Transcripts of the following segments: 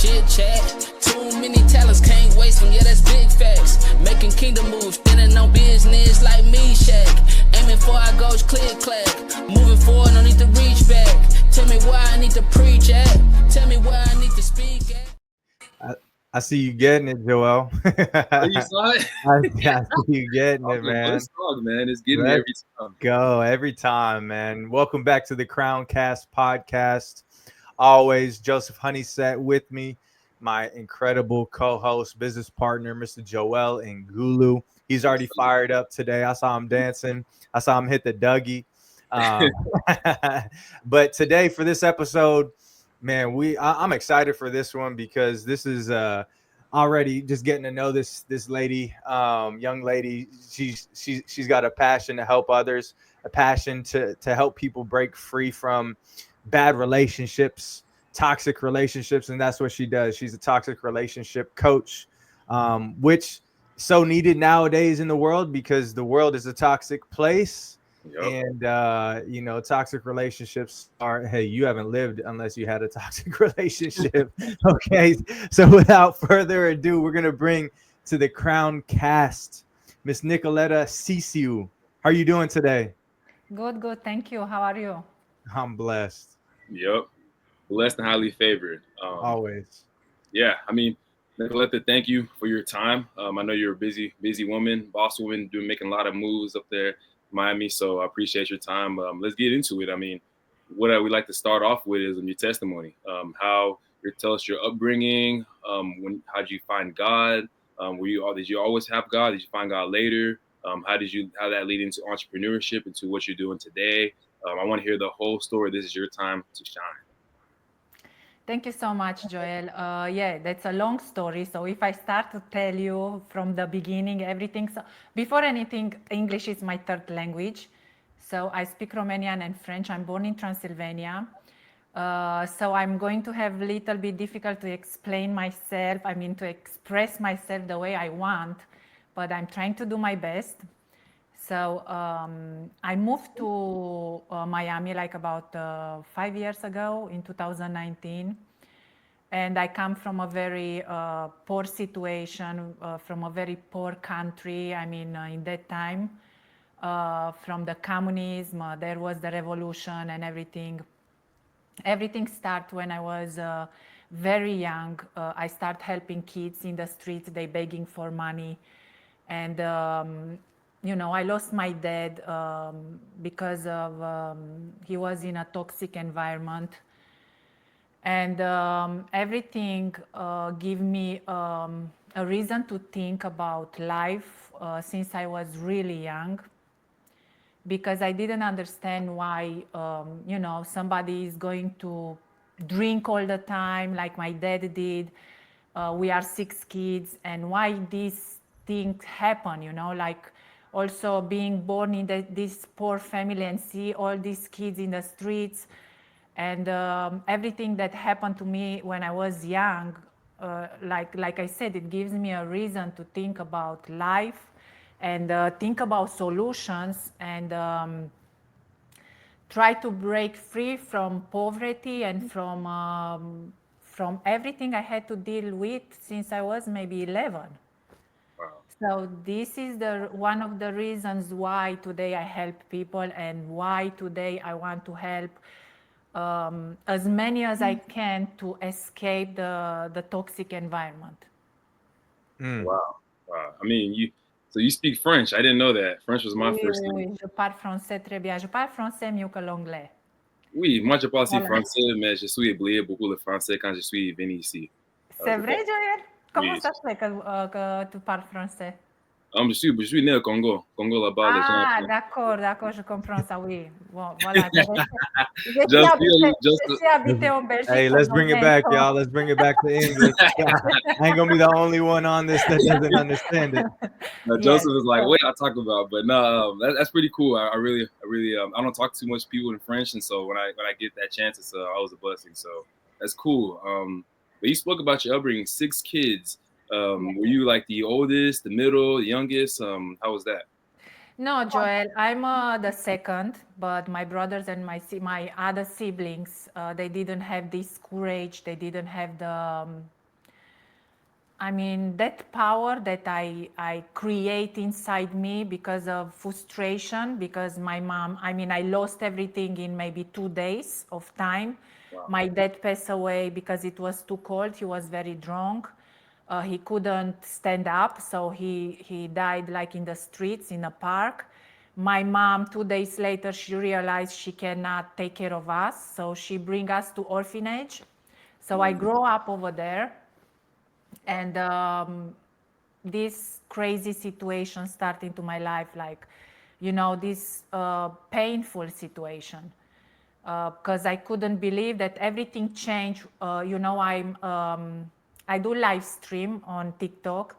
chit chat. Too many talents, can't waste them, yeah, that's big facts. Making kingdom moves, standing on business like me, Shaq. Aiming for our goals, click clack. Moving forward, no need to reach back. Tell me where I need to preach at. Tell me where I need to speak at. I see you getting it, Joel. You saw it? I see you getting it, man. Man. It's getting me every time. Go every time, man. Welcome back to the Crowncast Podcast. Always Joseph Honeysett with me, my incredible co-host, business partner, Mr. Joel Engulu. He's already fired up today. I saw him dancing. I saw him hit the Dougie. But today for this episode, man, I'm excited for this one because this is already just getting to know this lady, young lady. She's got a passion to help others, a passion to help people break free from bad relationships, toxic relationships, and that's what she does. She's a toxic relationship coach, which so needed nowadays in the world because the world is a toxic place. Yep. And toxic relationships are, hey, you haven't lived unless you had a toxic relationship. Okay, so without further ado, we're gonna bring to the Crowncast Miss Nicoletta CCU. How are you doing today? Good. Thank you. How are you? I'm blessed. Yep, blessed and highly favored. Always. Yeah, I mean, Nicoletta, thank you for your time. I know you're a busy woman, boss woman, making a lot of moves up there. Miami, so I appreciate your time. Let's get into it. I mean, what I would like to start off with is in your testimony. Tell us your upbringing. How did you find God? Did you always have God? Did you find God later? How that lead into entrepreneurship, into what you're doing today? I want to hear the whole story. This is your time to shine. Thank you so much, Joel. Yeah, that's a long story. So if I start to tell you from the beginning, everything. So before anything, English is my third language. So I speak Romanian and French. I'm born in Transylvania. So I'm going to have a little bit difficult to explain myself. I mean, to express myself the way I want, but I'm trying to do my best. So I moved to Miami like about 5 years ago in 2019. And I come from a very poor situation, from a very poor country. I mean, in that time, from the communism, there was the revolution and everything. Everything started when I was very young. I started helping kids in the streets, they begging for money. And I lost my dad because of he was in a toxic environment, and everything gave me a reason to think about life since I was really young, because I didn't understand why somebody is going to drink all the time like my dad did. We are 6 kids, and why these things happen, like also being born in this poor family and see all these kids in the streets, and everything that happened to me when I was young, like I said, it gives me a reason to think about life and think about solutions and try to break free from poverty and from everything I had to deal with since I was maybe 11. So this is one of the reasons why today I help people, and why today I want to help as many as I can to escape the toxic environment. Wow. I mean, you speak French. I didn't know that. French was my first language. Oui, je parle français très bien. Je parle français mieux que l'anglais. Oui, moi je parle aussi français, mais je suis oublié beaucoup le français quand je suis venu ici. C'est vrai, Joël? Comment ça se fait que tu parles français? Je suis né au Congo là-bas. Ah, d'accord, je comprends ça, oui. Bon, voilà. Je suis habité en Belgique. Hey, let's bring it back, y'all. Let's bring it back to English. I ain't gonna be the only one on this that doesn't understand it. Joseph is like, what y'all talking about? But no, that's pretty cool. I really, I don't talk too much people in French, and so when I get that chance, it's always a blessing. So that's cool. But you spoke about your upbringing, 6 kids. Were you like the oldest, the middle, the youngest? How was that? No, Joel, I'm the second, but my brothers and my other siblings, they didn't have this courage. They didn't have the, that power that I create inside me because of frustration, because my mom, I lost everything in maybe 2 days of time. Wow. My dad passed away because it was too cold. He was very drunk. He couldn't stand up, so he died like in the streets, in a park. My mom, 2 days later, she realized she cannot take care of us, so she bring us to orphanage. So I grew up over there, and this crazy situation started into my life, like, this painful situation, because I couldn't believe that everything changed. I do live stream on TikTok,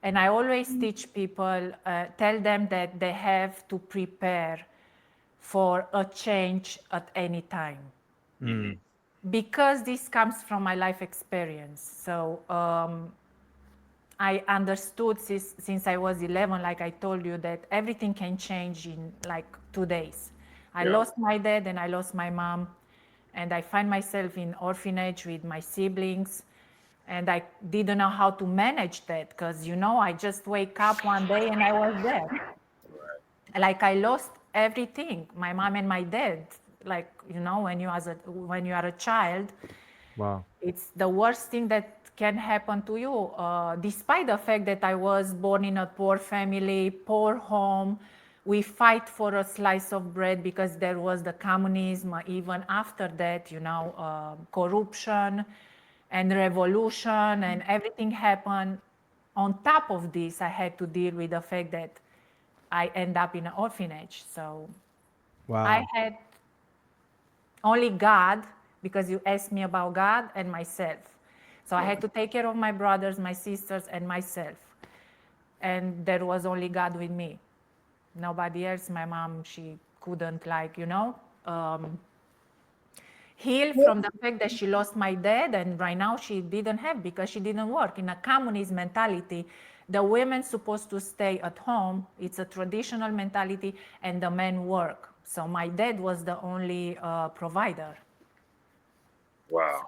and I always teach people, tell them that they have to prepare for a change at any time, because this comes from my life experience. So I understood since I was 11, like I told you, that everything can change in like 2 days. I lost my dad and I lost my mom, and I find myself in orphanage with my siblings, and I didn't know how to manage that, because I just wake up one day and I was there. Like I lost everything, my mom and my dad. Like, when you are a child, Wow. it's the worst thing that can happen to you, despite the fact that I was born in a poor family, poor home. We fight for a slice of bread because there was the communism. Even after that, corruption and revolution and everything happened. On top of this, I had to deal with the fact that I end up in an orphanage. So I Wow. had only God, because you asked me about God, and myself. So I had to take care of my brothers, my sisters, and myself. And there was only God with me. Nobody else. My mom, she couldn't heal from the fact that she lost my dad, and right now she didn't have, because she didn't work. In a communist mentality, the women's supposed to stay at home. It's a traditional mentality, and the men work. So my dad was the only provider. Wow.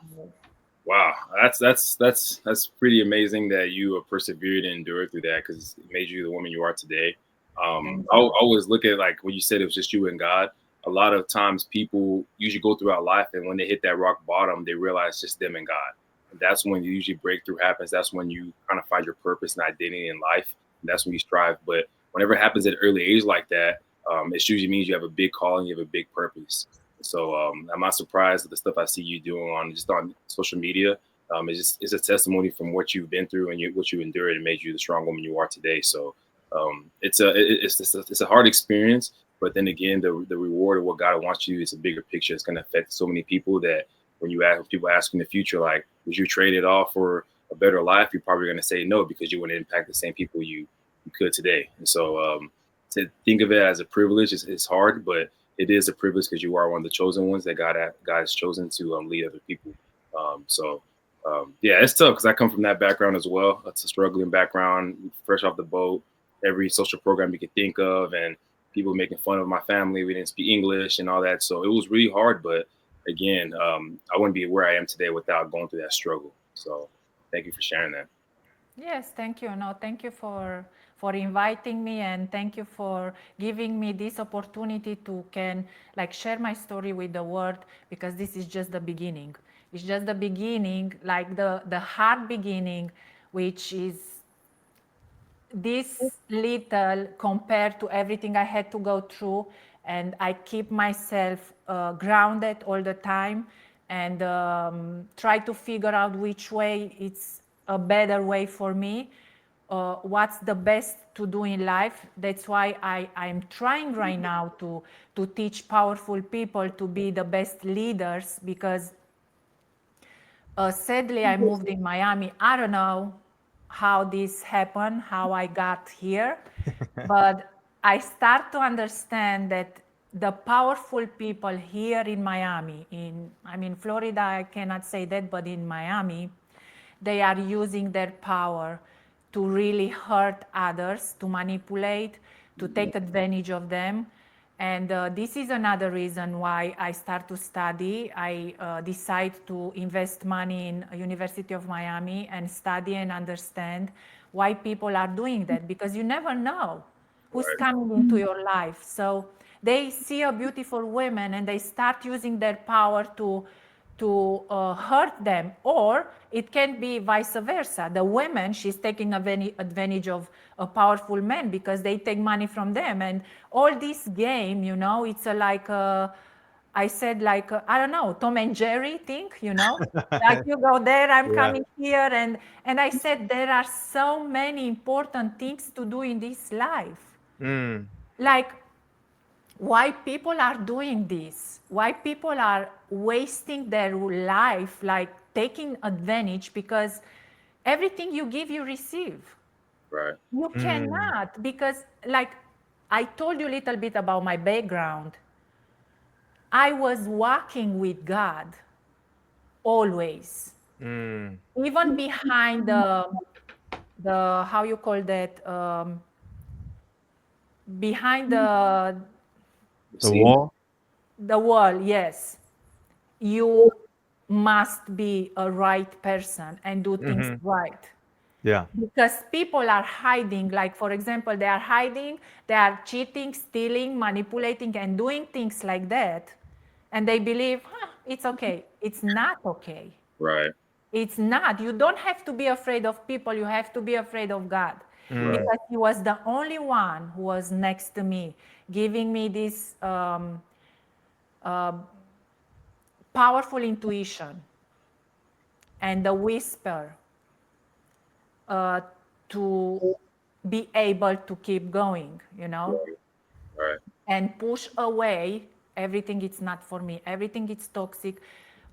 Wow, that's pretty amazing that you persevered and endured through that, because it made you the woman you are today. I always look at, like, when you said it was just you and God. A lot of times people usually go throughout life, and when they hit that rock bottom, they realize just them and God. And that's when usually breakthrough happens. That's when you kind of find your purpose and identity in life. And that's when you strive. But whenever it happens at an early age like that, it usually means you have a big calling, you have a big purpose. So I'm not surprised at the stuff I see you doing on social media. It's a testimony from what you've been through and what you endured and made you the strong woman you are today. So it's a hard experience, but then again, the reward of what God wants you is a bigger picture. It's going to affect so many people that when people ask in the future, like, would you trade it all for a better life? You're probably going to say no, because you want to impact the same people you could today. And so to think of it as a privilege is hard, but it is a privilege because you are one of the chosen ones that God has chosen to lead other people. It's tough because I come from that background as well. It's a struggling background, fresh off the boat, every social program you could think of, and people making fun of my family. We didn't speak English and all that. So it was really hard. But again, I wouldn't be where I am today without going through that struggle. So thank you for sharing that. Yes, thank you. No, thank you for inviting me, and thank you for giving me this opportunity to share my story with the world, because this is just the beginning. It's just the beginning, like the hard beginning, which is this little compared to everything I had to go through. And I keep myself grounded all the time, and try to figure out which way it's a better way for me, what's the best to do in life. That's why I'm trying right now to teach powerful people to be the best leaders, because sadly I moved in Miami. I don't know how this happened, how I got here, but I start to understand that the powerful people here in Miami, in Florida, I cannot say that, but in Miami, they are using their power to really hurt others, to manipulate, to take advantage of them. And this is another reason why I start to study. I decide to invest money in University of Miami and study and understand why people are doing that, because you never know who's coming into your life. So they see a beautiful woman and they start using their power to hurt them, or it can be vice versa. The woman, she's taking advantage of a powerful man because they take money from them. And all this game, you know, it's I said, I don't know, Tom and Jerry thing, you know, like you go there, I'm coming here. And I said, there are so many important things to do in this life. Like, why people are doing this, why people are wasting their life, like taking advantage, because everything you give, you receive. Right. You cannot, because like I told you a little bit about my background. I was walking with God always, even behind the how you call that, behind the wall. The wall, yes. You must be a right person and do things right. Yeah. Because people are hiding, like, for example, they are hiding, they are cheating, stealing, manipulating, and doing things like that. And they believe, it's okay. It's not okay. Right. It's not. You don't have to be afraid of people. You have to be afraid of God. Because He was the only one who was next to me, giving me this powerful intuition and the whisper to be able to keep going, you know, Right. and push away everything. It's not for me. Everything is toxic.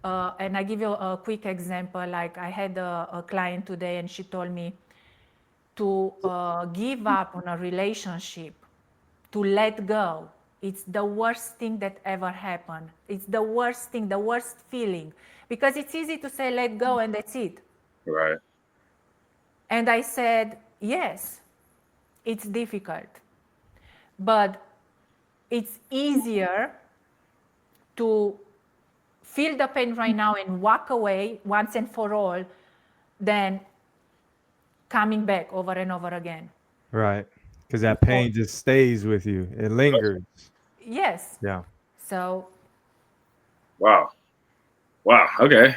And I give you a quick example. Like, I had a client today, and she told me to give up on a relationship, to let go. It's the worst thing that ever happened. It's the worst thing, the worst feeling, because it's easy to say let go and that's it. Right. And I said, yes, it's difficult, but it's easier to feel the pain right now and walk away once and for all than coming back over and over again. Right. Because that pain just stays with you. It lingers. Yes. Yeah. So. Wow. Okay.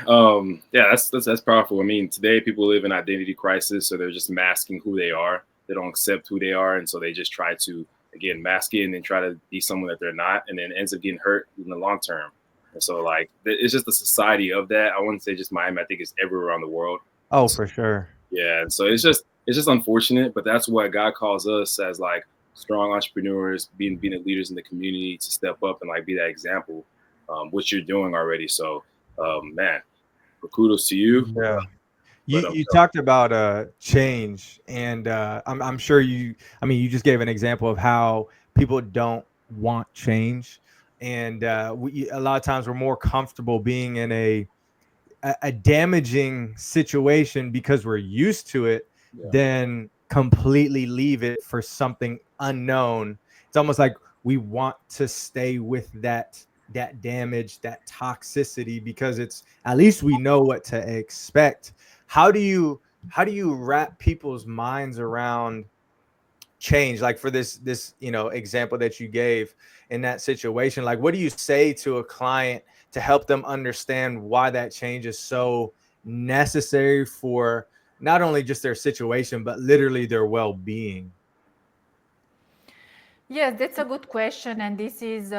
Yeah, that's powerful. I mean, today people live in identity crisis, so they're just masking who they are. They don't accept who they are, and so they just try to, again, mask it and then try to be someone that they're not, and then ends up getting hurt in the long term. And so, like, it's just the society of that. I wouldn't say just Miami. I think it's everywhere around the world. Oh, for sure. Yeah. And so it's just unfortunate, but that's what God calls us as, like, strong entrepreneurs, being the leaders in the community, to step up and, like, be that example, which you're doing already. So, man, kudos to you. Yeah. You talked about change, and I'm sure you just gave an example of how people don't want change, and a lot of times we're more comfortable being in a damaging situation because we're used to it than completely leave it for something unknown. It's almost like we want to stay with that damage, that toxicity, because it's, at least we know what to expect. How do you wrap people's minds around change? Like, for this example that you gave in that situation, like, what do you say to a client to help them understand why that change is so necessary for not only just their situation, but literally their well-being? Yes, that's a good question. And this is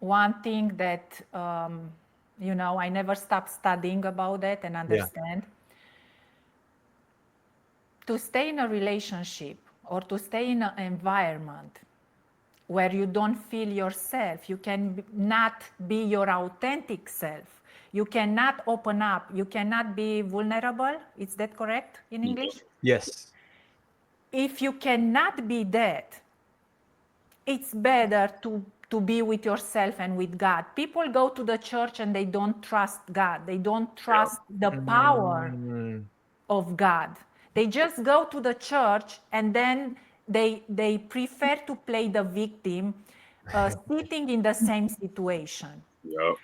one thing that, I never stop studying about that and understand. To stay in a relationship or to stay in an environment where you don't feel yourself, you cannot be your authentic self, you cannot open up, you cannot be vulnerable. Is that correct in English? Yes. If you cannot be that, it's better to be with yourself and with God. People go to the church and they don't trust God. They don't trust the power of God. They just go to the church and then they prefer to play the victim, sitting in the same situation. Yep.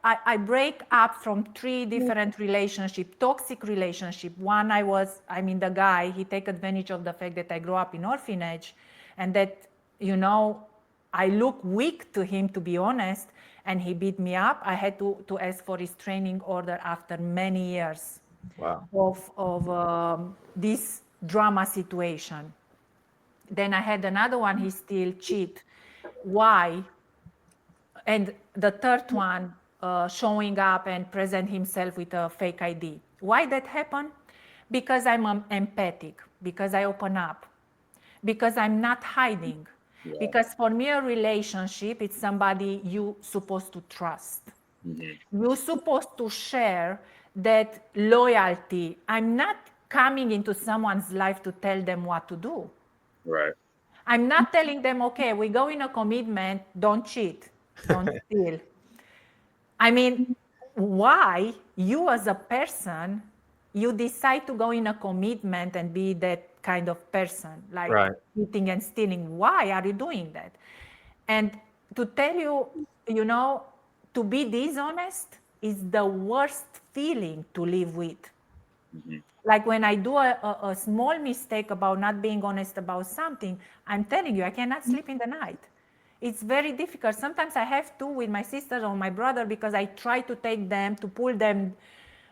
I break up from 3 different relationship, toxic relationship. One, the guy, he take advantage of the fact that I grew up in orphanage, and that, I look weak to him, to be honest, and he beat me up. I had to ask for restraining order after many years of this drama situation. Then I had another one, he still cheat. Why? And the third one, showing up and present himself with a fake ID. Why that happened? Because I'm empathic, because I open up, because I'm not hiding. Yeah. Because for me, a relationship, it's somebody you supposed to trust. Mm-hmm. You're supposed to share that loyalty. I'm not coming into someone's life to tell them what to do. Right. I'm not telling them, okay, we go in a commitment, don't cheat, don't steal. I mean, why you as a person, you decide to go in a commitment and be that kind of person, like cheating and stealing? Why are you doing that? And to tell you, to be dishonest is the worst feeling to live with. Mm-hmm. Like when I do a small mistake about not being honest about something, I'm telling you, I cannot sleep in the night. It's very difficult. Sometimes I have to with my sister or my brother, because I try to take them, to pull them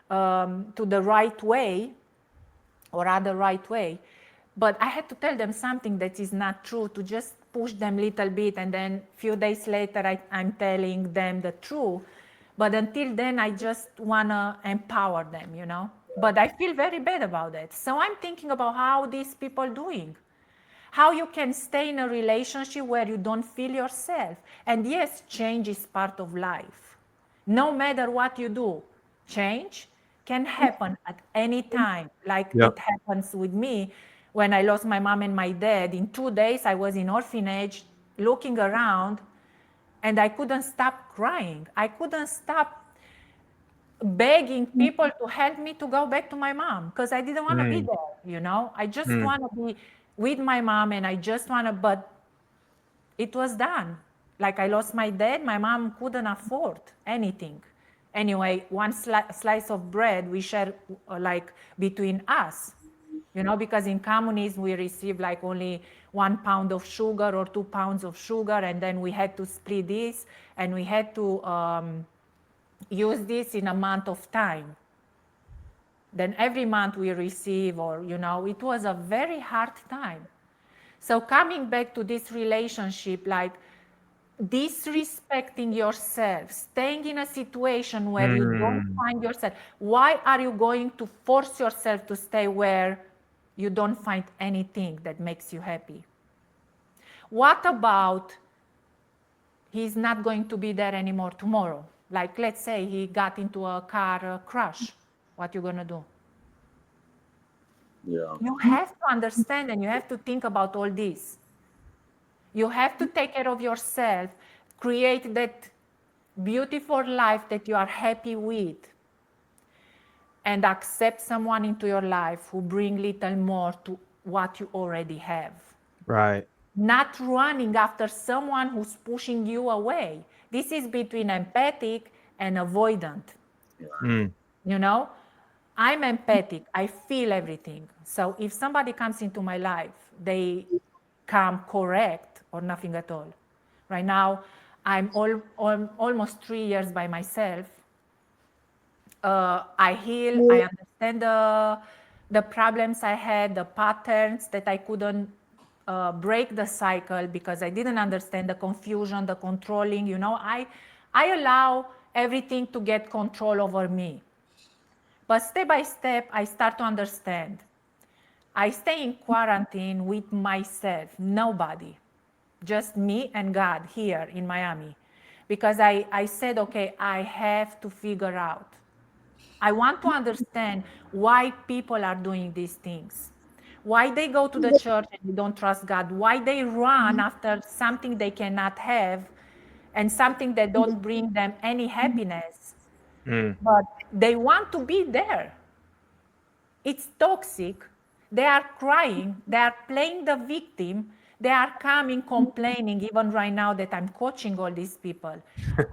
to the right way or other right way. But I had to tell them something that is not true, to just push them a little bit. And then a few days later, I'm telling them the truth. But until then, I just want to empower them, But I feel very bad about that. So I'm thinking about how these people doing. How you can stay in a relationship where you don't feel yourself. And yes, change is part of life. No matter what you do, change can happen at any time. Like it happens with me when I lost my mom and my dad. In 2 days, I was in orphanage, looking around, and I couldn't stop crying. I couldn't stop begging people to help me to go back to my mom, because I didn't want to be there, I just want to be with my mom, and I just want to, but it was done. Like I lost my dad, my mom couldn't afford anything. Anyway, one slice of bread we share like between us, because in communism we received like only 1 pound of sugar or 2 pounds of sugar, and then we had to split this, and we had to use this in a month of time. Then every month we receive, or, it was a very hard time. So coming back to this relationship, like disrespecting yourself, staying in a situation where you don't find yourself. Why are you going to force yourself to stay where you don't find anything that makes you happy? What about he's not going to be there anymore tomorrow? Like, let's say he got into a car crash. What you gonna do? Yeah. You have to understand, and you have to think about all this. You have to take care of yourself, create that beautiful life that you are happy with, and accept someone into your life who bring little more to what you already have. Right. Not running after someone who's pushing you away. This is between empathic and avoidant. I'm empathic. I feel everything. So if somebody comes into my life, they come correct or nothing at all. Right now, I'm almost 3 years by myself. I heal. I understand the problems I had, the patterns that I couldn't break the cycle because I didn't understand the confusion, the controlling. I allow everything to get control over me. But step by step, I start to understand. I stay in quarantine with myself, nobody, just me and God here in Miami. Because I said, okay, I have to figure out. I want to understand why people are doing these things. Why they go to the church and they don't trust God. Why they run after something they cannot have and something that don't bring them any happiness. But they want to be there. It's toxic. They are crying, they are playing the victim, they are coming complaining, even right now that I'm coaching all these people,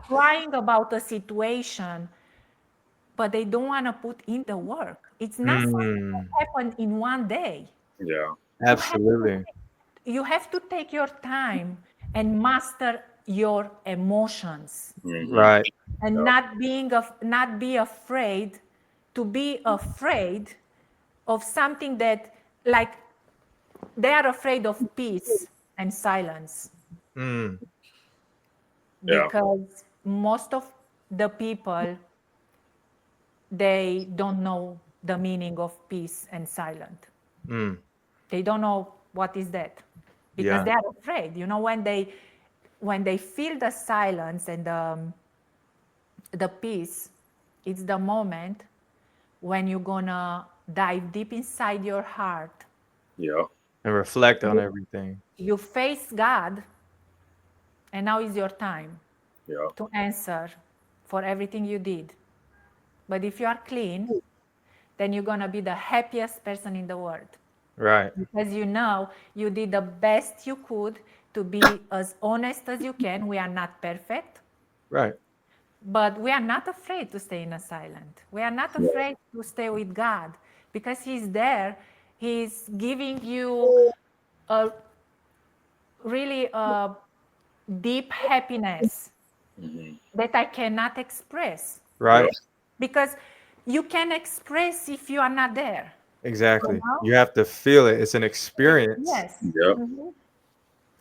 crying about a situation, but they don't want to put in the work. It's not something that happened in one day. Yeah. Absolutely. You have to take your time and master your emotions Mm-hmm. Right. and not be afraid to be afraid of something that, like, they are afraid of peace and silence Mm. Yeah. because most of the people, they don't know the meaning of peace and silence. Mm. They don't know what is that because Yeah. they are afraid. You know, when they feel the silence and the peace, it's the moment when you're gonna dive deep inside your heart. Yeah. And reflect on everything. You face God, and now is your time Yeah. to answer for everything you did. But if you are clean, then you're gonna be the happiest person in the world. Right. Because you know you did the best you could to be as honest as you can. We are not perfect, Right. but we are not afraid to stay in a silent. We are not afraid to stay with God because He's there. He's giving you a really deep happiness Mm-hmm. that I cannot express Right. Yeah. because you can express if you are not there. Exactly. You know? You have to feel it. It's an experience. Yes. Yep. Mhm.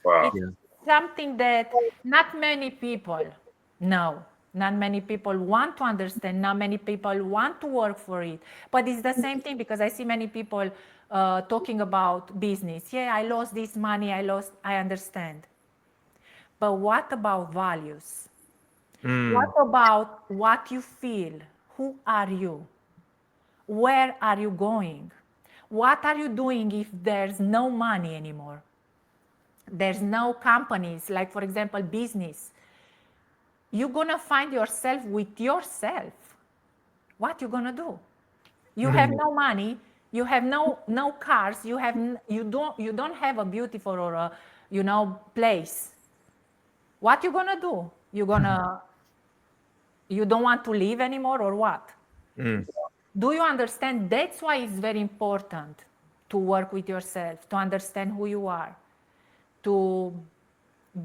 Wow. It's something that not many people know. Not many people want to understand. Not many people want to work for it. But it's the same thing because I see many people talking about business. Yeah, I lost this money. I understand. But what about values? What about what you feel? Who are you? Where are you going? What are you doing if there's no money anymore? There's no companies, like for example, business. You're gonna find yourself with yourself. What you gonna do? You have no money. You have no cars. You don't have a beautiful or a place. What you gonna do? You don't want to live anymore or what? Mm. Do you understand? That's why it's very important to work with yourself, to understand who you are, to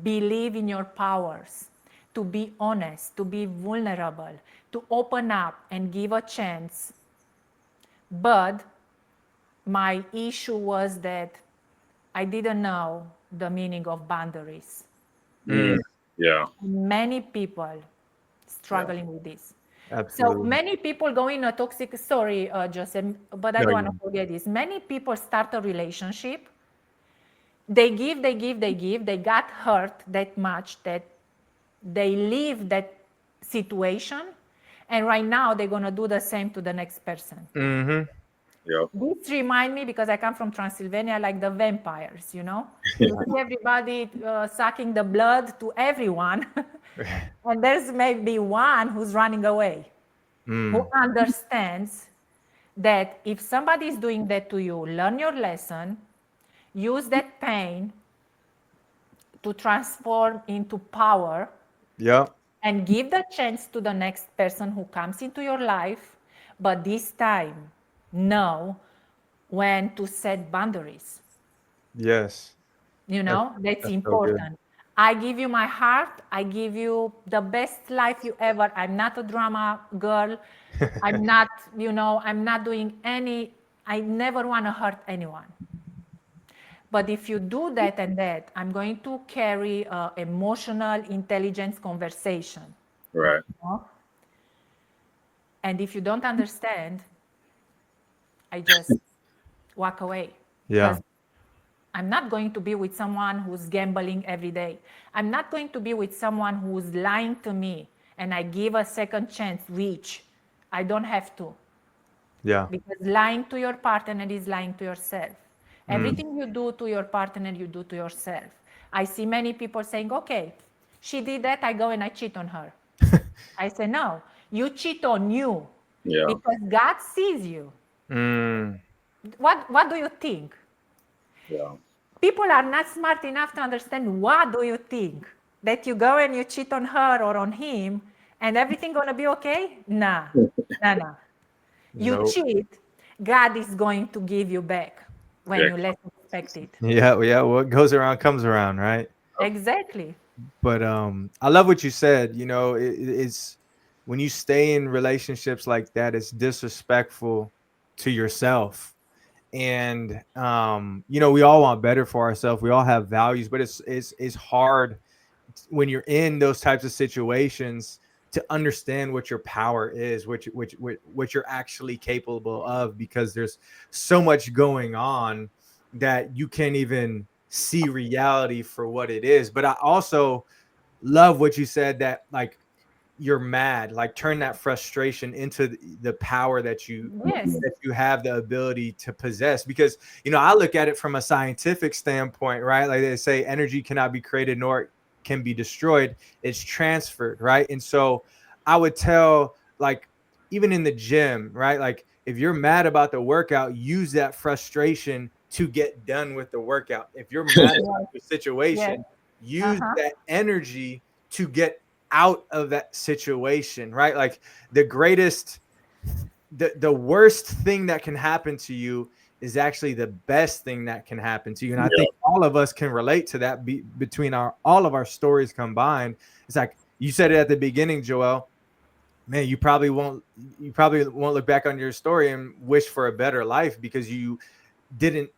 believe in your powers, to be honest, to be vulnerable, to open up and give a chance. But my issue was that I didn't know the meaning of boundaries. Mm. Yeah. Many people struggling with this. So Absolutely. many people go in a toxic story, Joseph, but I No, don't want you- to forget this. Many people start a relationship. They give, they got hurt that much that they leave that situation. And right now they're going to do the same to the next person. Mhm. Yep. This remind me, because I come from Transylvania, like the vampires, you know? You see everybody sucking the blood to everyone. And there's maybe one who's running away, who understands that if somebody is doing that to you, learn your lesson, use that pain to transform into power, Yep. and give the chance to the next person who comes into your life. But this time, know when to set boundaries. Yes. You know, that's That's so good. important. I give you my heart. I give you the best life you ever. I'm not a drama girl. I'm not, I'm not doing I never want to hurt anyone. But if you do that and that, I'm going to carry emotional intelligence conversation. Right. You know? And if you don't understand, I just walk away. Yeah. Because I'm not going to be with someone who's gambling every day. I'm not going to be with someone who's lying to me and I give a second chance, which I don't have to. Yeah. Because lying to your partner is lying to yourself. Everything you do to your partner, you do to yourself. I see many people saying, okay, she did that, I go and I cheat on her. I say, no, you cheat on you Yeah. because God sees you. Mm. What do you think? Yeah. People are not smart enough to understand what do you think? That you go and you cheat on her or on him and everything gonna be okay? Nah. Nah. You Nope. cheat, God is going to give you back when you least expect it. Yeah. What goes around comes around, right? Exactly. But I love what you said. You know, it's when you stay in relationships like that, it's disrespectful to yourself. And you know, we all want better for ourselves. We all have values, but it's hard when you're in those types of situations to understand what your power is, what you're actually capable of, because there's so much going on that you can't even see reality for what it is. But I also love what you said, that like you're mad, like turn that frustration into the power that Yes. you have the ability to possess. Because you know, I look at it from a scientific standpoint, right? Like they say energy cannot be created nor can be destroyed, it's transferred, right? And so I would tell, like, even in the gym, right, like if you're mad about the workout, use that frustration to get done with the workout. If you're mad about the Yes. situation, use Uh-huh. that energy to get out of that situation, right? Like the greatest, the worst thing that can happen to you is actually the best thing that can happen to you. And I think all of us can relate to that, between all of our stories combined. It's like you said it at the beginning, Joel. Man, you probably won't look back on your story and wish for a better life, because you didn't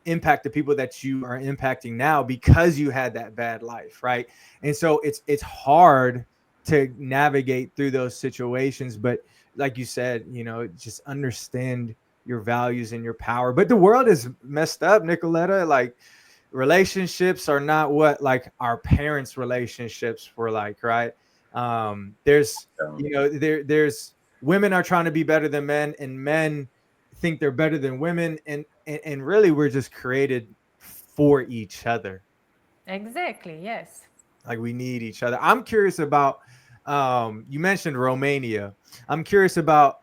impact the people that you are impacting now because you had that bad life, right? And so it's hard to navigate through those situations. But like you said, you know, just understand your values and your power. But the world is messed up, Nicoletta. Like relationships are not what like our parents' relationships were like, right? There's you know, there's women are trying to be better than men, and men think they're better than women, and really we're just created for each other. Exactly. Yes. Like we need each other. I'm curious about you mentioned Romania. I'm curious about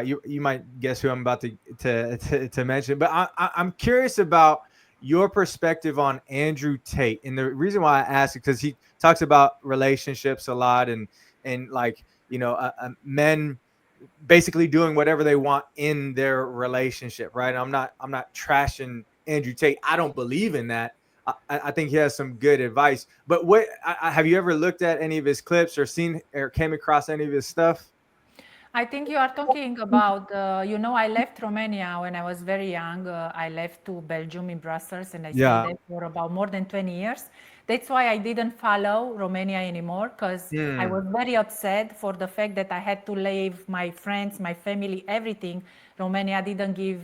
you might guess who I'm about to mention, but I'm curious about your perspective on Andrew Tate. And the reason why I ask is because he talks about relationships a lot, and like, you know, men basically doing whatever they want in their relationship, right? I'm not trashing Andrew Tate. I don't believe in that. I think he has some good advice. But have you ever looked at any of his clips or seen or came across any of his stuff? I think you are talking about, I left Romania when I was very young. I left to Belgium in Brussels and I stayed Yeah. there for about more than 20 years. That's why I didn't follow Romania anymore, because I Hmm. was very upset for the fact that I had to leave my friends, my family, everything. Romania didn't give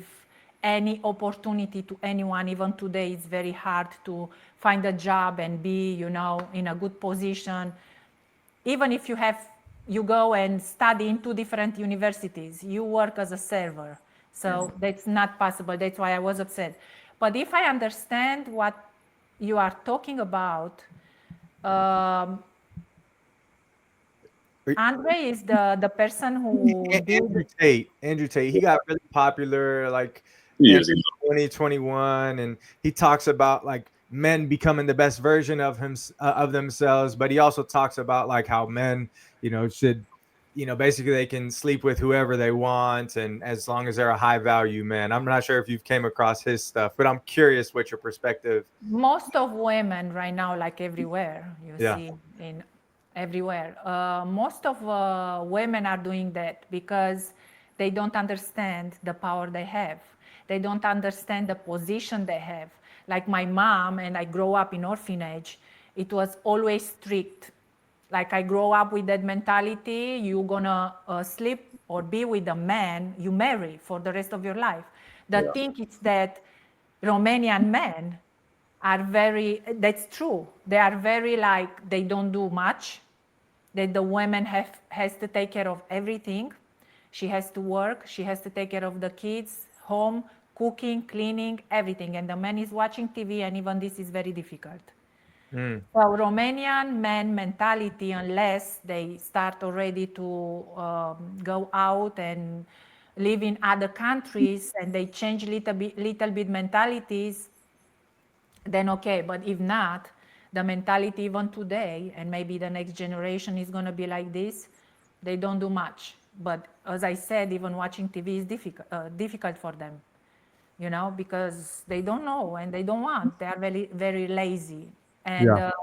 any opportunity to anyone. Even today, it's very hard to find a job and be, in a good position. Even if you go and study in two different universities, you work as a server. So that's not possible. That's why I was upset. But if I understand what you are talking about, um, Andre is the person who Andrew did. Tate. Andrew Tate. He got really popular like in Years ago. 2021, and he talks about like men becoming the best version of of themselves. But he also talks about like how men, you know, should, you know, basically they can sleep with whoever they want, and as long as they're a high value man. I'm not sure if you've came across his stuff, but I'm curious what your perspective. Most of women right now, like everywhere, you Yeah. see in everywhere, most of women are doing that because they don't understand the power they have. They don't understand the position they have. Like my mom, and I grow up in orphanage, it was always strict. Like I grow up with that mentality, you're gonna sleep or be with a man you marry for the rest of your life. The thing is that Romanian men are very, that's true, they are very, like, they don't do much, that the woman has to take care of everything. She has to work, she has to take care of the kids, home, cooking, cleaning, everything, and the man is watching TV, and even this is very difficult. Mm. So Romanian men mentality, unless they start already to go out and live in other countries and they change little bit mentalities, then okay. But if not, the mentality even today, and maybe the next generation is going to be like this, they don't do much. But as I said, even watching TV is difficult for them, you know, because they don't know and they don't want. They are very, very lazy. And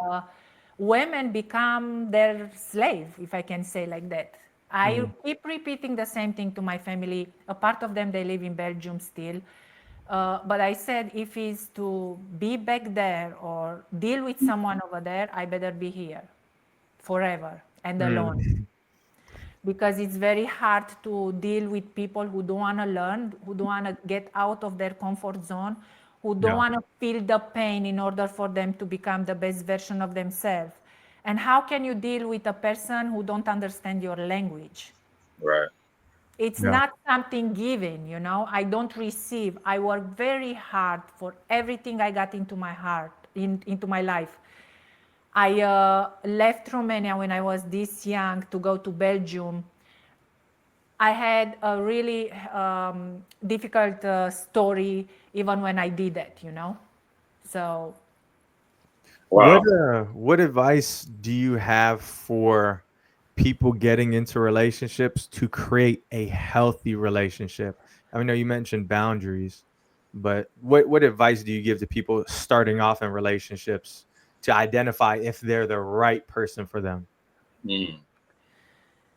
women become their slave, if I can say like that. I keep repeating the same thing to my family. A part of them, they live in Belgium still. But I said, if it's to be back there or deal with someone over there, I better be here forever and alone. Because it's very hard to deal with people who don't want to learn, who don't want to get out of their comfort zone, who don't want to feel the pain in order for them to become the best version of themselves. And how can you deal with a person who don't understand your language? Right. It's not something given, you know. I don't receive. I work very hard for everything I got into my heart, into my life. I left Romania when I was this young to go to Belgium. I had a really difficult story even when I did that, you know. So, Wow. What advice do you have for people getting into relationships to create a healthy relationship? I know you mentioned boundaries, but what advice do you give to people starting off in relationships to identify if they're the right person for them?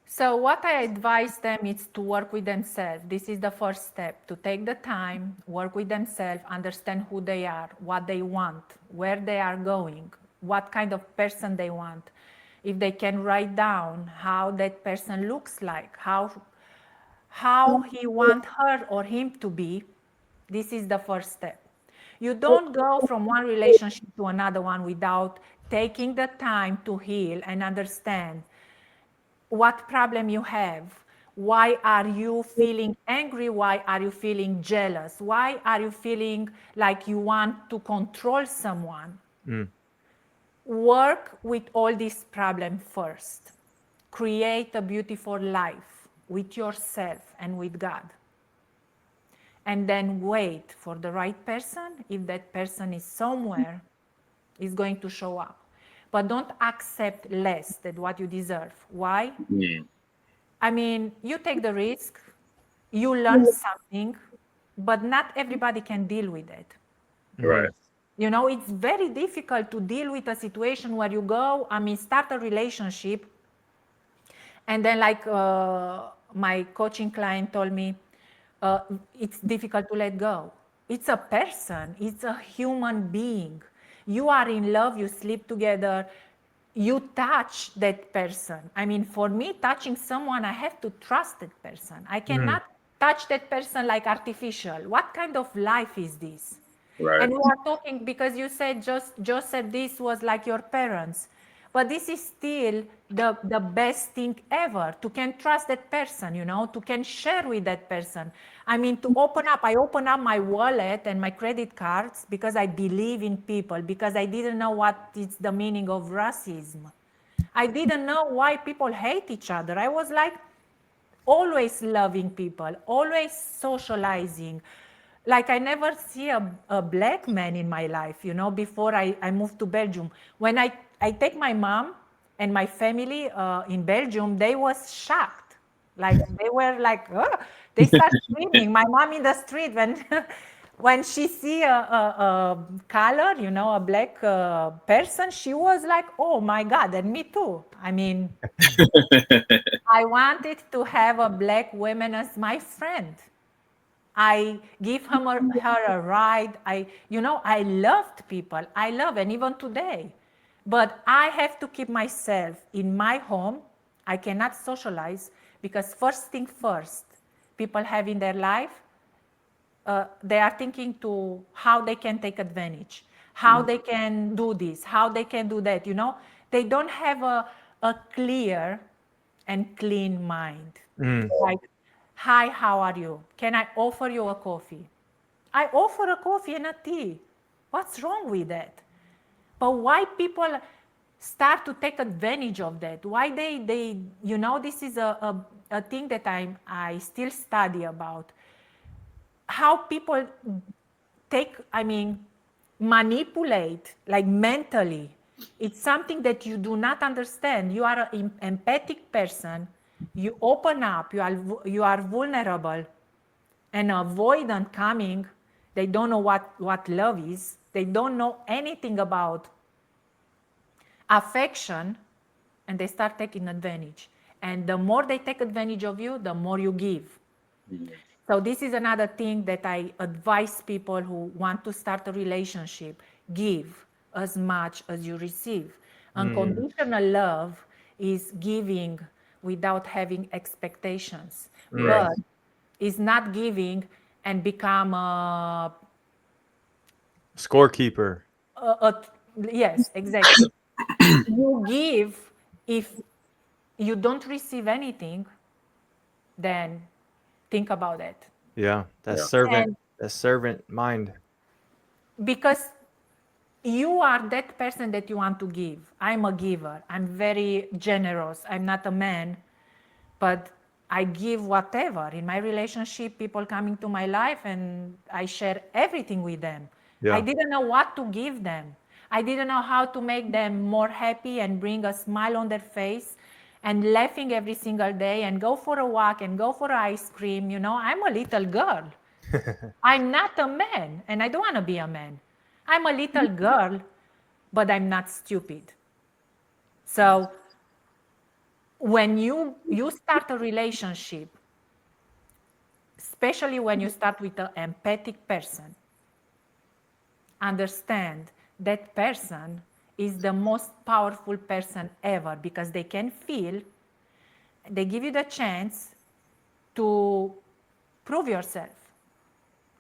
So what I advise them is to work with themselves. This is the first step, to take the time, work with themselves, understand who they are, what they want, where they are going, what kind of person they want. If they can write down how that person looks like, how he want her or him to be, this is the first step. You don't go from one relationship to another one without taking the time to heal and understand what problem you have. Why are you feeling angry? Why are you feeling jealous? Why are you feeling like you want to control someone? Work with all these problems first. Create a beautiful life with yourself and with God. And then wait for the right person. If that person is somewhere, is going to show up. But don't accept less than what you deserve. Why? I mean, you take the risk, you learn something, but not everybody can deal with it. Right. You know, it's very difficult to deal with a situation where you go, start a relationship, and then like my coaching client told me, it's difficult to let go. It's a person, it's a human being. You are in love, you sleep together, you touch that person. I mean, for me, touching someone, I have to trust that person. I cannot touch that person like artificial. What kind of life is this? Right. And we are talking because you said Joseph, this was like your parents. But this is still the best thing ever, to can trust that person, you know, to can share with that person. I mean, to open up. I open up my wallet and my credit cards because I believe in people, because I didn't know what is the meaning of racism. I didn't know why people hate each other. I was like always loving people, always socializing. Like I never see a black man in my life, you know, before I moved to Belgium. When I take my mom and my family in Belgium, they was shocked. Like they were like, oh, they start screaming. My mom in the street when she see a color, you know, a black person, she was like, oh my God, and me too. I mean, I wanted to have a black woman as my friend. I give her a ride. I loved people. I love, and even today. But I have to keep myself in my home. I cannot socialize because first thing first, people have in their life, they are thinking to how they can take advantage, how they can do this, how they can do that, you know. They don't have a clear and clean mind. Like, hi, how are you? Can I offer you a coffee? I offer a coffee and a tea. What's wrong with that? But why people start to take advantage of that. Why they this is a thing that I still study about. How people manipulate, like mentally. It's something that you do not understand. You are an empathic person. You open up. You are vulnerable. And avoidant coming. They don't know what love is. They don't know anything about affection, and they start taking advantage. And the more they take advantage of you, the more you give. So this is another thing that I advise people who want to start a relationship. Give as much as you receive. Unconditional love is giving without having expectations. Right. But is not giving and become Scorekeeper. yes, exactly. You give. If you don't receive anything, then think about it. Yeah, that's And servant mind. because you are that person that you want to give. I'm a giver. I'm very generous. I'm not a man, but I give whatever. In my relationship, people coming to my life and I share everything with them. Yeah. I didn't know what to give them. I didn't know how to make them more happy and bring a smile on their face and laughing every single day and go for a walk and go for ice cream. I'm a little girl. I'm not a man, and I don't want to be a man. I'm a little girl, but I'm not stupid. So when you start a relationship, especially when you start with an empathic person, understand that person is the most powerful person ever, because they can feel, they give you the chance to prove yourself,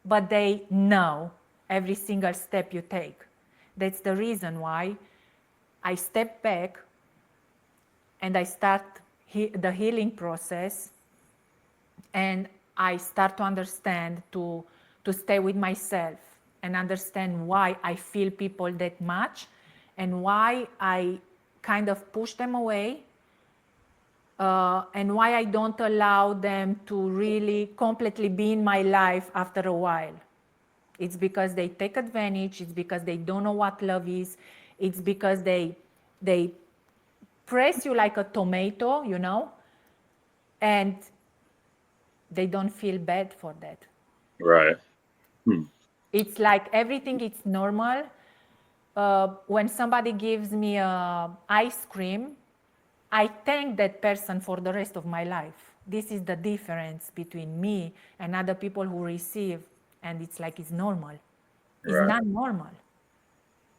but they know every single step you take. That's the reason why I step back and I start the healing process, and I start to understand, to stay with myself and understand why I feel people that much and why I kind of push them away, and why I don't allow them to really completely be in my life after a while. It's because they take advantage. It's because they don't know what love is. It's because they press you like a tomato, and they don't feel bad for that. Right. It's like everything is normal. When somebody gives me ice cream, I thank that person for the rest of my life. This is the difference between me and other people who receive, and it's like it's normal. It's Right. not normal.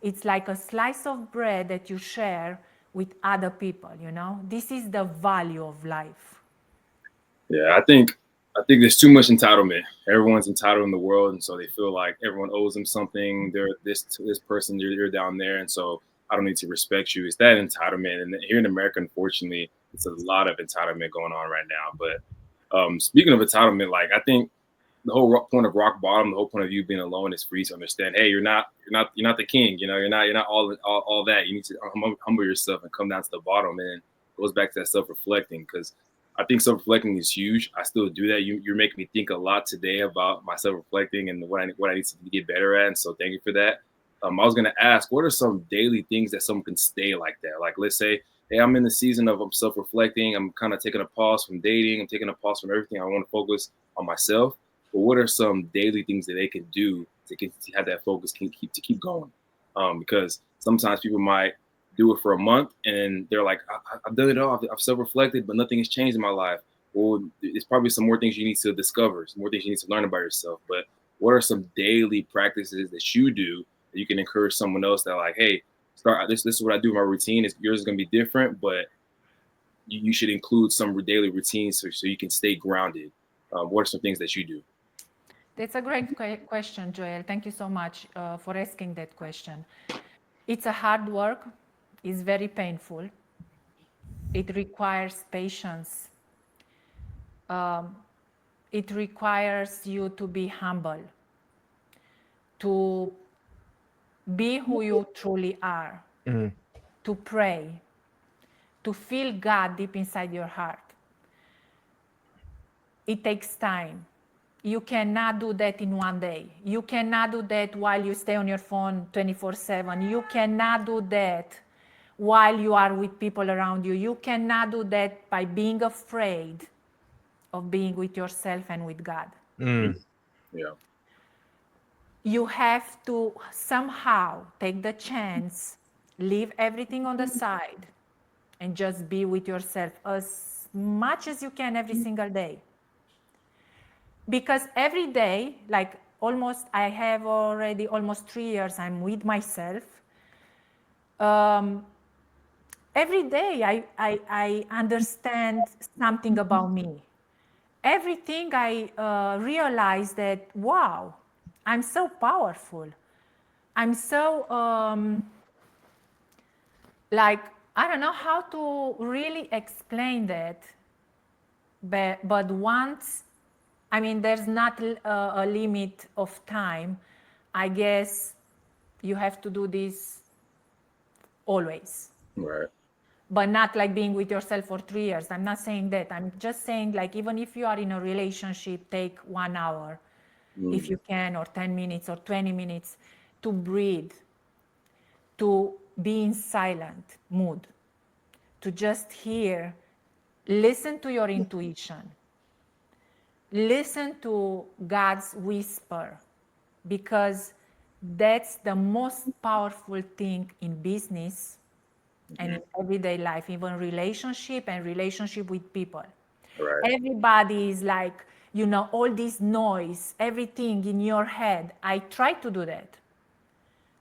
It's like a slice of bread that you share with other people, This is the value of life. Yeah, I think there's too much entitlement. Everyone's entitled in the world, and so they feel like everyone owes them something. They're this person, you're down there, and so I don't need to respect you. It's that entitlement, and here in America, unfortunately, it's a lot of entitlement going on right now. But speaking of entitlement, like I think the whole point of rock bottom, the whole point of you being alone is for you to understand, hey, you're not the king. You're not all that. You need to humble yourself and come down to the bottom. And it goes back to that self-reflecting, because I think self-reflecting is huge. I still do that. You're making me think a lot today about my self-reflecting and what I need to get better at. And so thank you for that. I was going to ask, what are some daily things that someone can stay like that? Like, let's say, hey, I'm in the season of self-reflecting. I'm kind of taking a pause from dating. I'm taking a pause from everything. I want to focus on myself. But what are some daily things that they can do to have that focus, to keep going? Because sometimes people might do it for a month and they're like, I've done it all. I've self-reflected, but nothing has changed in my life. Well, there's probably some more things you need to discover, some more things you need to learn about yourself. But what are some daily practices that you do that you can encourage someone else that, like, hey, start this is what I do in my routine. Yours is going to be different, but you should include some daily routines so you can stay grounded. What are some things that you do? That's a great question, Joel. Thank you so much for asking that question. It's a hard work. It's very painful. It requires patience. It requires you to be humble, to be who you truly are, to pray, to feel God deep inside your heart. It takes time. You cannot do that in one day. You cannot do that while you stay on your phone 24/7. You cannot do that while you are with people around you. You cannot do that by being afraid of being with yourself and with God. Yeah. You have to somehow take the chance, leave everything on the side, and just be with yourself as much as you can every single day. Because every day, like I have already almost 3 years, I'm with myself. Every day I understand something about me. Everything I realize that, wow, I'm so powerful. I'm so, I don't know how to really explain that. But once, there's not a limit of time. I guess you have to do this always. Right. But not like being with yourself for 3 years. I'm not saying that. I'm just saying, like, even if you are in a relationship, take 1 hour, if you can, or 10 minutes or 20 minutes to breathe, to be in silent mood, to just hear, listen to your intuition, listen to God's whisper, because that's the most powerful thing in business and in everyday life, even relationship with people. Right. Everybody is like, all this noise, everything in your head. I tried to do that.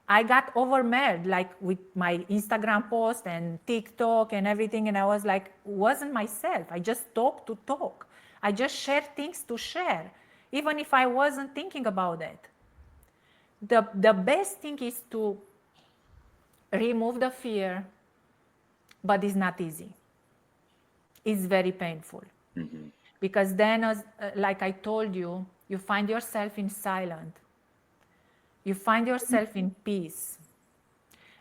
I got overwhelmed, like with my Instagram post and TikTok and everything. And I was like, wasn't myself. I just talk to talk. I just share things to share, even if I wasn't thinking about it. The best thing is to remove the fear, but it's not easy. It's very painful. Because then, like I told you, you find yourself in silence. You find yourself in peace.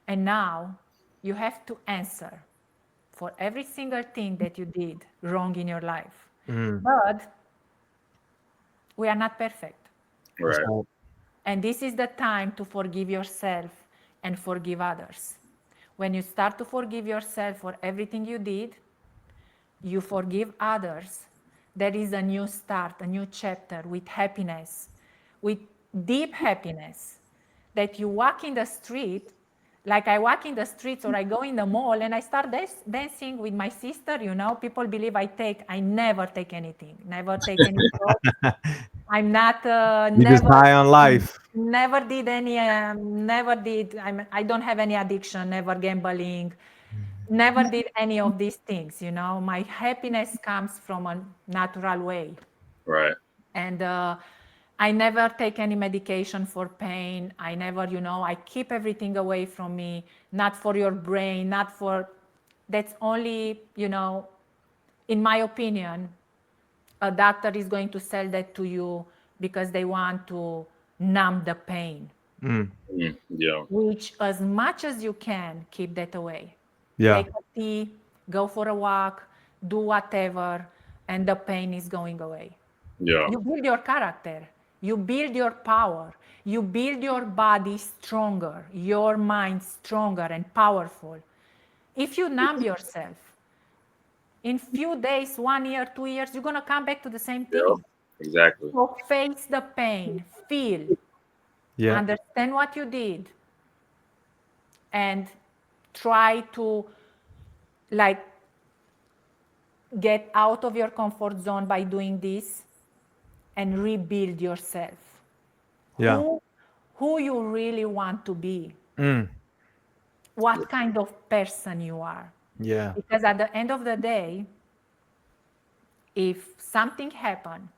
And now you have to answer for every single thing that you did wrong in your life. But we are not perfect. Right. And this is the time to forgive yourself and forgive others. When you start to forgive yourself for everything you did, you forgive others, there is a new start, a new chapter with happiness, with deep happiness, that you walk in the street, like I walk in the streets or I go in the mall and I start dancing with my sister, people believe I never take anything, never take any drugs. I'm not, You just high on life. never did any, I don't have any addiction, never gambling, never did any of these things, My happiness comes from a natural way. Right. And I never take any medication for pain. I never, I keep everything away from me, not for your brain, that's only, in my opinion, a doctor is going to sell that to you because they want to numb the pain. Yeah. Which, as much as you can, keep that away. Yeah. Take a tea, go for a walk, do whatever, and the pain is going away. Yeah. You build your character. You build your power. You build your body stronger, your mind stronger and powerful. If you numb yourself, in few days, 1 year, 2 years, you're going to come back to the same thing. Yeah. Exactly. So face the pain, feel, understand what you did, and try to get out of your comfort zone by doing this and rebuild yourself. Yeah. Who you really want to be. What kind of person you are. Yeah. Because at the end of the day, if something happens,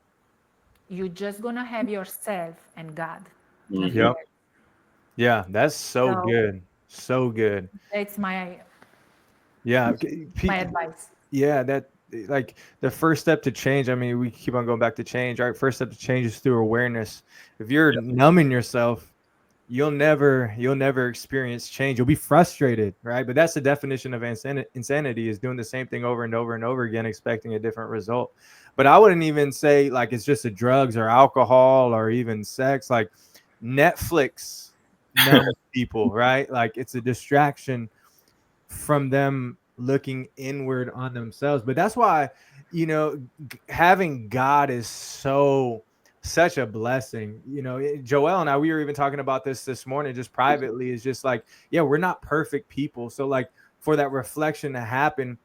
you're just going to have yourself and God. Yep. Yeah, that's so good. So good. That's my advice. Yeah, that, like, the first step to change, we keep on going back to change, right? First step to change is through awareness. If you're numbing yourself, you'll never experience change. You'll be frustrated, right? But that's the definition of insanity, is doing the same thing over and over and over again, expecting a different result. But I wouldn't even say like it's just the drugs or alcohol or even sex. Like Netflix numbs people, right? Like it's a distraction from them looking inward on themselves. But that's why, having God is such a blessing. Joel and I, we were even talking about this morning, just privately. Is just like, yeah, we're not perfect people. So like for that reflection to happen,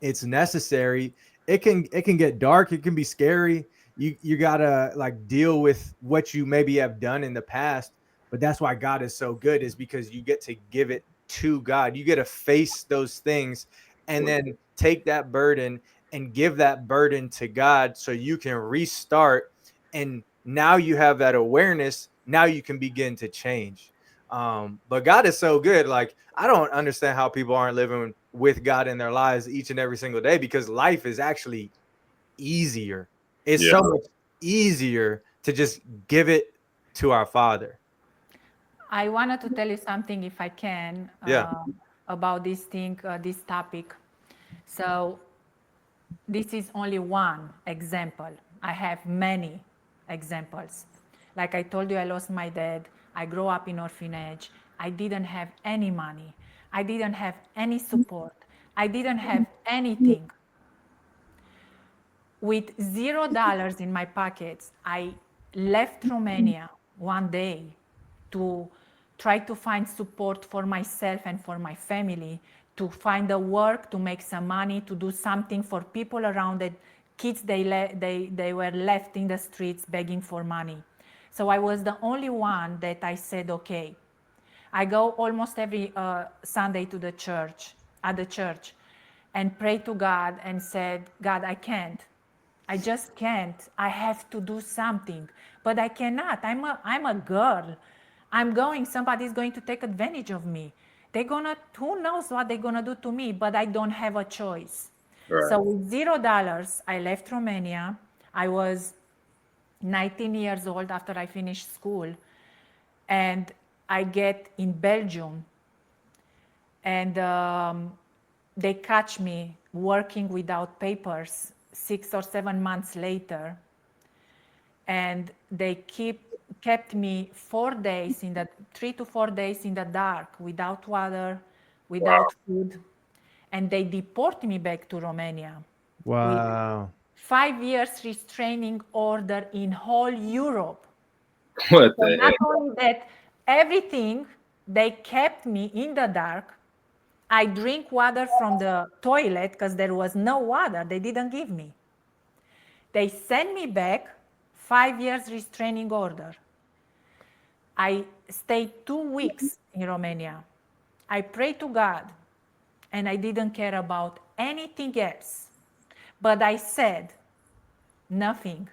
it's necessary. It can get dark. It can be scary. You gotta like deal with what you maybe have done in the past. But that's why God is so good, is because you get to give it to God. You get to face those things and then take that burden and give that burden to God so you can restart. And now you have that awareness. Now you can begin to change. But God is so good. Like, I don't understand how people aren't living with God in their lives each and every single day, because life is actually easier. It's so much easier to just give it to our Father. I wanted to tell you something, if I can, about this thing, this topic. So this is only one example. I have many examples. Like I told you, I lost my dad. I grew up in orphanage. I didn't have any money. I didn't have any support. I didn't have anything. With $0 in my pockets, I left Romania one day to try to find support for myself and for my family, to find a work, to make some money, to do something for people around it. Kids, they were left in the streets begging for money. So I was the only one that I said, okay. I go almost every Sunday to the church, and pray to God and said, God, I can't. I just can't. I have to do something, but I cannot. I'm a girl. Somebody's going to take advantage of me. Who knows what they're gonna do to me, but I don't have a choice. Right. So with $0, I left Romania. I was 19 years old after I finished school, and I get in Belgium, and they catch me working without papers 6 or 7 months later, and they kept me 3 to 4 days in the dark, without water, without food, and they deport me back to Romania. Wow. With 5 years restraining order in whole Europe. What So the not heck? only that, everything, they kept me in the dark. I drink water from the toilet because there was no water. They didn't give me. They sent me back, 5 years restraining order. I stayed 2 weeks in Romania. I prayed to God, and I didn't care about anything else. But I said, nothing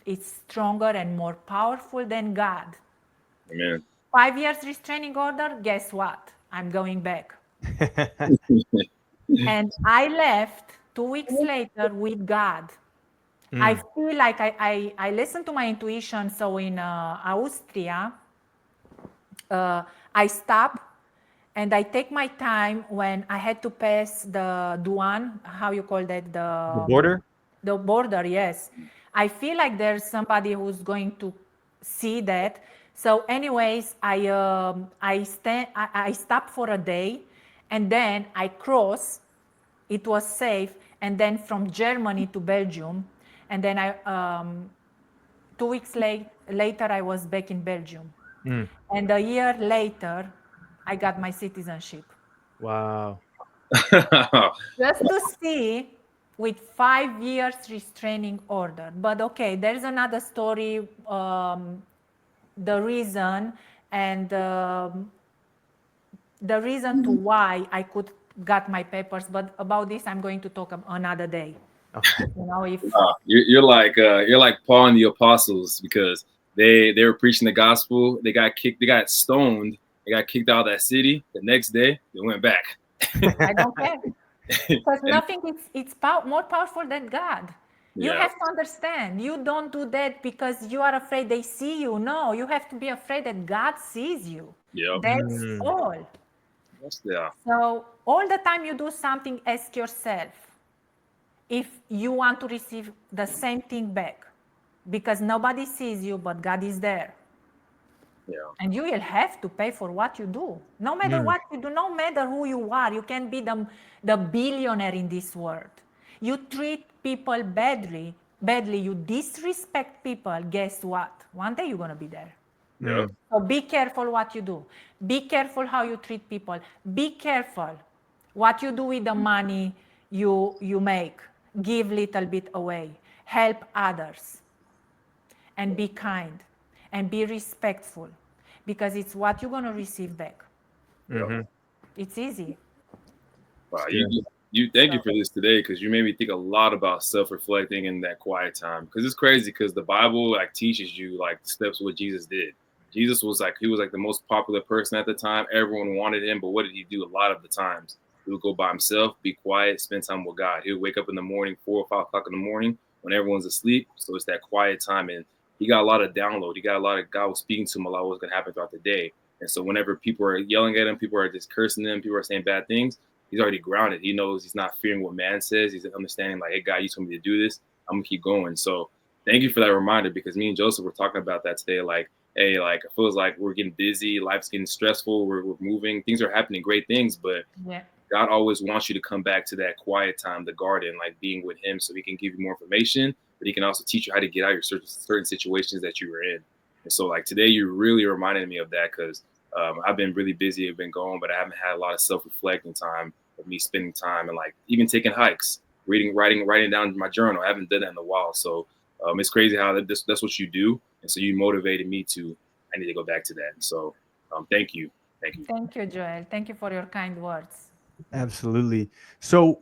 is stronger and more powerful than God. Amen. 5 years restraining order, guess what? I'm going back. And I left 2 weeks later with God. I feel like I listened to my intuition. So in Austria, I stop and I take my time when I had to pass the douane, how you call that? The border? The border, yes. I feel like there's somebody who's going to see that. So anyways, I stop for a day, and then I cross. It was safe. And then from Germany to Belgium. And then 2 weeks later, I was back in Belgium. And a year later, I got my citizenship. Wow. Just to see, with 5 years restraining order. But okay, there's another story, the reason and the reason to why I could got my papers. But about this, I'm going to talk another day. Okay. You're like Paul and the apostles, because they were preaching the gospel. They got stoned. They got kicked out of that city. The next day, they went back. I don't care. Because nothing is more powerful than God. You Yeah. have to understand, you don't do that because you are afraid they see you. No, you have to be afraid that God sees you. Yep. That's all. Yeah. So all the time you do something, ask yourself if you want to receive the same thing back, because nobody sees you, but God is there. Yeah. And you will have to pay for what you do. No matter what you do, no matter who you are, you can be the billionaire in this world. You treat people badly, you disrespect people, guess what? One day you're going to be there. Yep. So be careful what you do. Be careful how you treat people. Be careful what you do with the money you make. Give little bit away. Help others. And be kind. And be respectful. Because it's what you're going to receive back. It's easy. Wow. You thank you for this today, because you made me think a lot about self-reflecting in that quiet time. Because it's crazy, because the Bible like teaches you like the steps of what Jesus did. Jesus was like, he was like the most popular person at the time. Everyone wanted him, but what did he do? A lot of the times he would go by himself, be quiet, spend time with God. He would wake up in the morning, 4 or 5 o'clock in the morning when everyone's asleep. So it's that quiet time, and he got a lot of download. He got a lot of, God was speaking to him a lot of what's going to happen throughout the day. And so whenever people are yelling at him, people are just cursing him, people are saying bad things, he's already grounded. He knows he's not fearing what man says. He's understanding like, hey, God, you told me to do this. I'm going to keep going. So thank you for that reminder, because me and Joseph were talking about that today. Like, hey, like it feels like we're getting busy. Life's getting stressful. We're moving. Things are happening, great things. But God always wants you to come back to that quiet time, the garden, like being with him, so he can give you more information, but he can also teach you how to get out of your certain situations that you were in. And so like today, you really reminded me of that, because I've been really busy. I've been going, but I haven't had a lot of self-reflecting time of me spending time and like even taking hikes, writing down my journal. I haven't done that in a while. So it's crazy how that's what you do. And so you motivated me I need to go back to that. And so thank you. Thank you. Thank you, Joel. Thank you for your kind words. Absolutely. So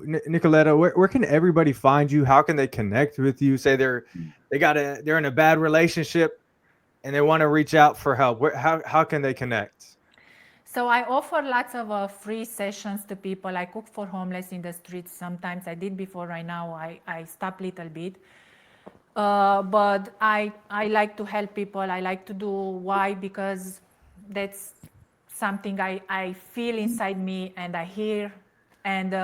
Nicoletta, where can everybody find you? How can they connect with you? Say they're in a bad relationship and they want to reach out for help. How can they connect? So I offer lots of free sessions to people. I cook for homeless in the streets sometimes. I did before. Right now I stopped a little bit. But I like to help people. I like to do. Why? Because that's something I feel inside me and I hear. And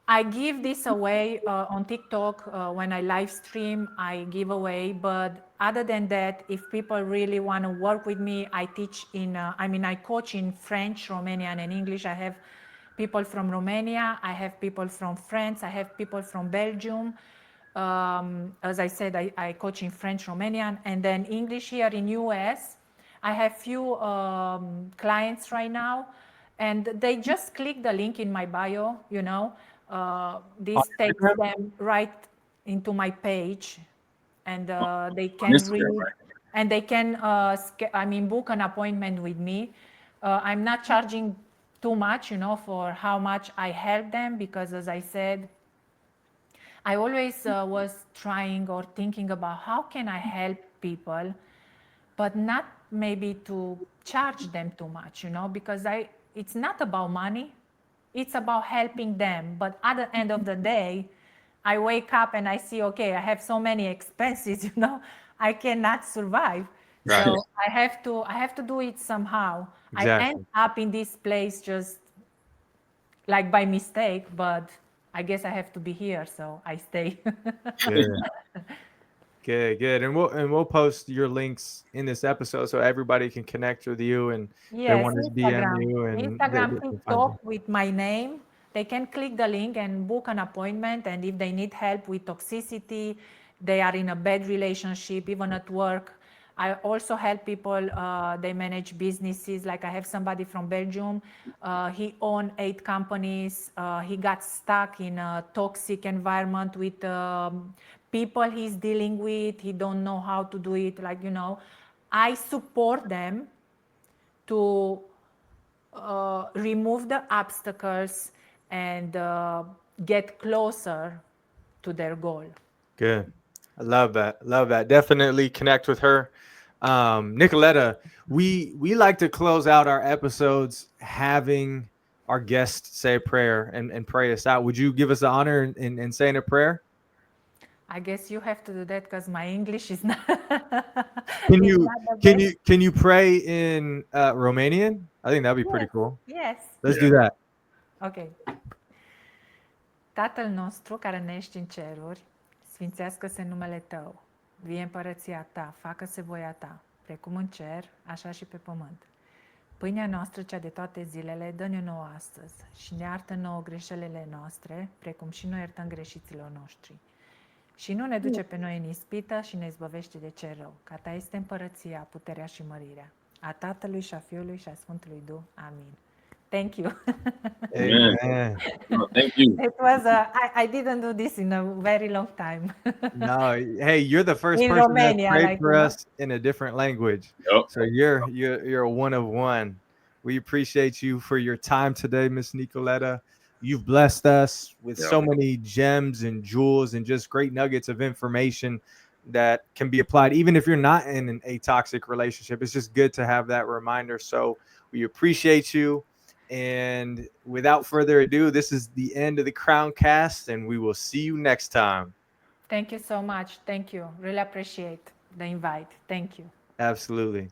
I give this away on TikTok. When I live stream, I give away. But other than that, if people really want to work with me, I teach I coach in French, Romanian, and English. I have people from Romania. I have people from France. I have people from Belgium. As I said, I coach in French, Romanian, and then English here in US. I have few clients right now, and they just click the link in my bio, this takes them right into my page, and they can read, and they can book an appointment with me. I'm not charging too much, for how much I help them, because as I said, I always was trying or thinking about how can I help people, but not maybe to charge them too much, because it's not about money. It's about helping them. But at the end of the day, I wake up and I see, okay, I have so many expenses, I cannot survive. Right. So I have to do it somehow. Exactly. I end up in this place just like by mistake, but I guess I have to be here, so I stay. Good. And we'll post your links in this episode so everybody can connect with you and they want to DM you and Instagram, TikTok with my name. They can click the link and book an appointment. And if they need help with toxicity, they are in a bad relationship, even at work. I also help people, they manage businesses. Like I have somebody from Belgium, he owned 8 companies. He got stuck in a toxic environment with people he's dealing with. He don't know how to do it. I support them to remove the obstacles and get closer to their goal. Good. I love that. Definitely connect with her. Nicoletta, we like to close out our episodes having our guests say a prayer and pray us out. Would you give us the honor in saying a prayer? I guess you have to do that because my English is not. Can is you not the best. can you pray in Romanian? I think that'd be pretty Yes, cool. yes. Let's Yeah. do that. Ok. Tatăl nostru care ne ești în ceruri, sfințească-se numele Tău. Vie împărăția Ta, facă-se voia Ta, precum în cer, așa și pe pământ. Pâinea noastră, cea de toate zilele, dă-ne nouă astăzi și ne iartă nouă greșelile noastre, precum și noi iertăm greșiților noștri. Și nu ne duce pe noi în ispită și ne izbăvește de cel rău, că a Ta este împărăția, puterea și mărirea, a Tatălui și a Fiului și a Sfântului Duh. Amin. Thank you. Amen. No, thank you. It was I didn't do this in a very long time. No, hey, you're the first In person Romania, that prayed like, for you know. us in a different language. Yep. So you're a one of one. We appreciate you for your time today, Miss Nicoletta. You've blessed us with so many gems and jewels and just great nuggets of information that can be applied even if you're not in an atoxic relationship. It's just good to have that reminder. So we appreciate you. And without further ado, this is the end of the Crowncast, and we will see you next time. Thank you so much. Thank you. Really appreciate the invite. Thank you. Absolutely.